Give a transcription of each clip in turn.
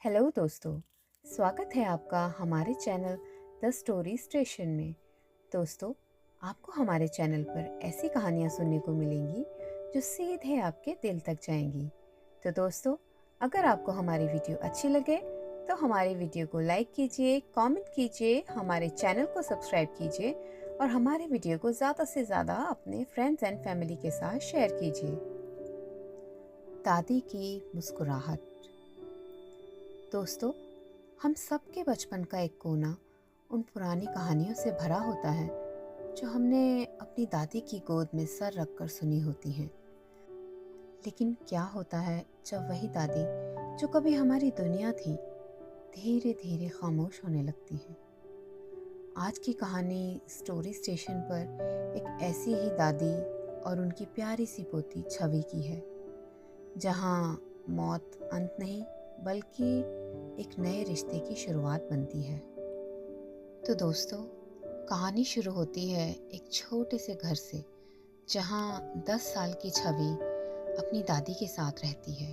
Hello दोस्तों, स्वागत है आपका हमारे चैनल द स्टोरी स्टेशन में। दोस्तों, आपको हमारे चैनल पर ऐसी कहानियाँ सुनने को मिलेंगी जो सीधे आपके दिल तक जाएंगी। तो दोस्तों, अगर आपको हमारी वीडियो अच्छी लगे तो हमारी वीडियो को लाइक कीजिए, कमेंट कीजिए, हमारे चैनल को सब्सक्राइब कीजिए और हमारे वीडियो को ज़्यादा से ज़्यादा अपने फ्रेंड्स एंड फैमिली के साथ शेयर कीजिए। दादी की मुस्कुराहट। दोस्तों, हम सबके बचपन का एक कोना उन पुरानी कहानियों से भरा होता है जो हमने अपनी दादी की गोद में सर रखकर सुनी होती हैं। लेकिन क्या होता है जब वही दादी जो कभी हमारी दुनिया थी धीरे धीरे खामोश होने लगती है। आज की कहानी स्टोरी स्टेशन पर एक ऐसी ही दादी और उनकी प्यारी सी पोती छवि की है, जहाँ मौत अंत नहीं बल्कि एक नए रिश्ते की शुरुआत बनती है। तो दोस्तों, कहानी शुरू होती है एक छोटे से घर से, जहाँ 10 साल की छवि अपनी दादी के साथ रहती है।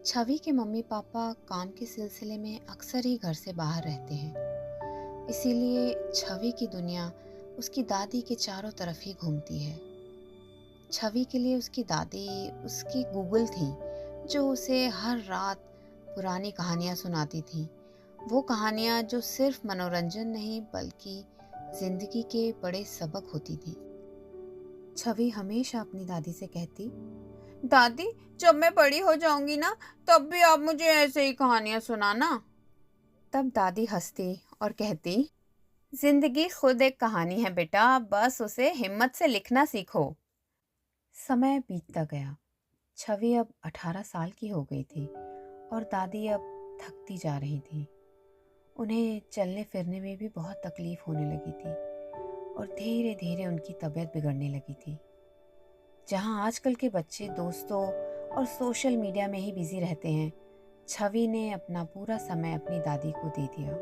छवि के मम्मी पापा काम के सिलसिले में अक्सर ही घर से बाहर रहते हैं, इसीलिए छवि की दुनिया उसकी दादी के चारों तरफ ही घूमती है। छवि के लिए उसकी दादी उसकी गूगल थी, जो उसे हर रात पुरानी कहानियाँ सुनाती थी। वो कहानियाँ जो सिर्फ मनोरंजन नहीं बल्कि जिंदगी के बड़े सबक होती थी। छवि हमेशा अपनी दादी से कहती, दादी, जब मैं बड़ी हो जाऊंगी ना, तब भी आप मुझे ऐसे ही कहानियाँ सुनाना। तब दादी हंसती और कहती, जिंदगी खुद एक कहानी है बेटा, बस उसे हिम्मत से लिखना सीखो। समय बीतता गया। छवि अब 18 साल की हो गई थी और दादी अब थकती जा रही थी। उन्हें चलने फिरने में भी बहुत तकलीफ होने लगी थी और धीरे धीरे उनकी तबीयत बिगड़ने लगी थी। जहां आजकल के बच्चे दोस्तों और सोशल मीडिया में ही बिजी रहते हैं, छवि ने अपना पूरा समय अपनी दादी को दे दिया।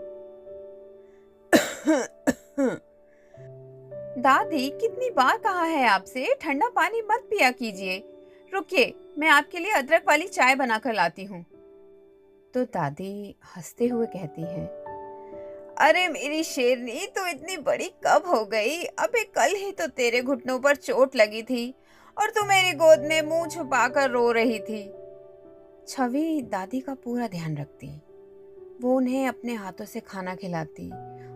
दादी, कितनी बार कहा है आपसे ठंडा पानी मत पिया कीजिए। रुकिए, मैं आपके लिए अदरक वाली चाय बनाकर लाती हूँ। तो दादी हंसते हुए कहती हैं, अरे मेरी शेरनी, तू इतनी बड़ी कब हो गई? अबे कल ही तो तेरे घुटनों पर चोट लगी थी और तू मेरी गोद में मुंह छुपाकर रो रही थी। छवि दादी का पूरा ध्यान रखती। वो उन्हें अपने हाथों से खाना खिलाती,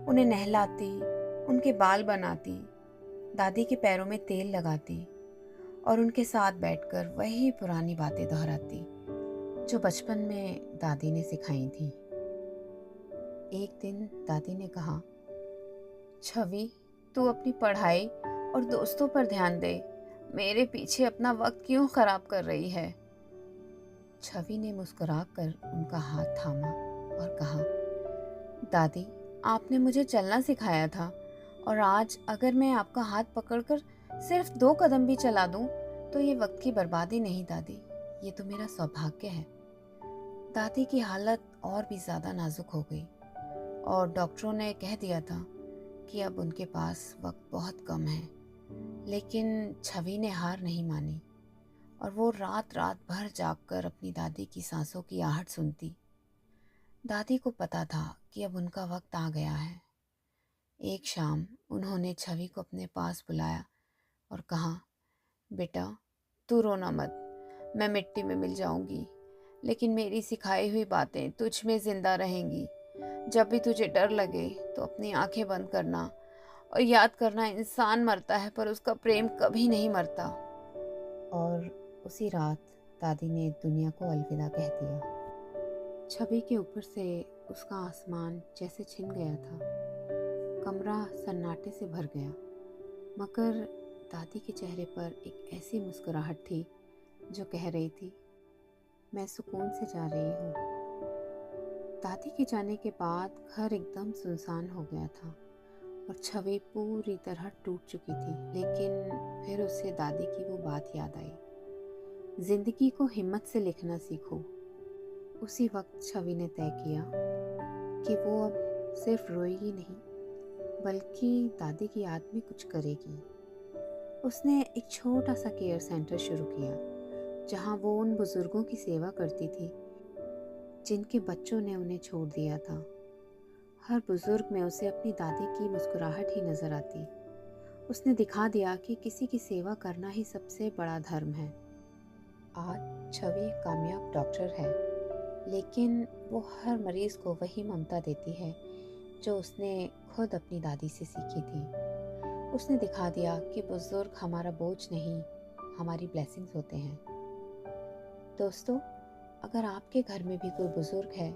उन्हें नहलाती, उनके बाल बनाती, दादी के पैरों में तेल लगाती और उनके साथ बैठकर वही पुरानी बातें दोहराती जो बचपन में दादी ने सिखाई थी। एक दिन दादी ने कहा, छवि, तू अपनी पढ़ाई और दोस्तों पर ध्यान दे। मेरे पीछे अपना वक्त क्यों खराब कर रही है? छवि ने मुस्कुराकर उनका हाथ थामा और कहा, दादी, आपने मुझे चलना सिखाया था और आज अगर मैं आपका हाथ पकड़कर सिर्फ 2 कदम भी चला दूं तो ये वक्त की बर्बादी नहीं दादी, ये तो मेरा सौभाग्य है। दादी की हालत और भी ज्यादा नाजुक हो गई और डॉक्टरों ने कह दिया था कि अब उनके पास वक्त बहुत कम है। लेकिन छवि ने हार नहीं मानी और वो रात रात भर जागकर अपनी दादी की सांसों की आहट सुनती। दादी को पता था कि अब उनका वक्त आ गया है। एक शाम उन्होंने छवि को अपने पास बुलाया और कहा, बेटा, तू रोना मत, मैं मिट्टी में मिल जाऊंगी, लेकिन मेरी सिखाई हुई बातें तुझ में जिंदा रहेंगी। जब भी तुझे डर लगे तो अपनी आंखें बंद करना और याद करना, इंसान मरता है पर उसका प्रेम कभी नहीं मरता। और उसी रात दादी ने दुनिया को अलविदा कह दिया। छवि के ऊपर से उसका आसमान जैसे छिन गया था। कमरा सन्नाटे से भर गया, मगर दादी के चेहरे पर एक ऐसी मुस्कुराहट थी जो कह रही थी, मैं सुकून से जा रही हूँ। दादी के जाने के बाद घर एकदम सुनसान हो गया था और छवि पूरी तरह टूट चुकी थी। लेकिन फिर उसे दादी की वो बात याद आई, जिंदगी को हिम्मत से लिखना सीखो। उसी वक्त छवि ने तय किया कि वो अब सिर्फ रोएगी नहीं बल्कि दादी की याद में कुछ करेगी। उसने एक छोटा सा केयर सेंटर शुरू किया, जहां वो उन बुजुर्गों की सेवा करती थी जिनके बच्चों ने उन्हें छोड़ दिया था। हर बुजुर्ग में उसे अपनी दादी की मुस्कुराहट ही नजर आती। उसने दिखा दिया कि किसी की सेवा करना ही सबसे बड़ा धर्म है। आज छवि एक कामयाब डॉक्टर है, लेकिन वो हर मरीज को वही ममता देती है जो उसने खुद अपनी दादी से सीखी थी। उसने दिखा दिया कि बुजुर्ग हमारा बोझ नहीं, हमारी ब्लेसिंग्स होते हैं। दोस्तों, अगर आपके घर में भी कोई बुजुर्ग है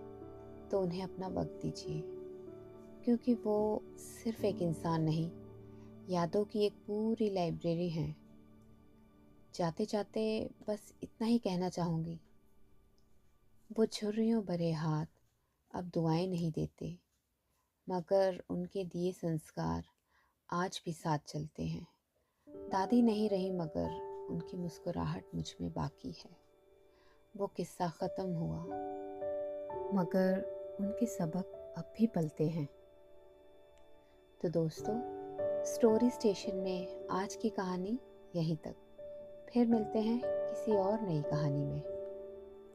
तो उन्हें अपना वक्त दीजिए, क्योंकि वो सिर्फ एक इंसान नहीं, यादों की एक पूरी लाइब्रेरी है। जाते जाते बस इतना ही कहना चाहूँगी, वो झुर्रियों भरे हाथ अब दुआएं नहीं देते, मगर उनके दिए संस्कार आज भी साथ चलते हैं। दादी नहीं रही, मगर उनकी मुस्कुराहट मुझ में बाकी है। वो किस्सा ख़त्म हुआ, मगर उनके सबक अब भी पलते हैं। तो दोस्तों, स्टोरी स्टेशन में आज की कहानी यहीं तक। फिर मिलते हैं किसी और नई कहानी में।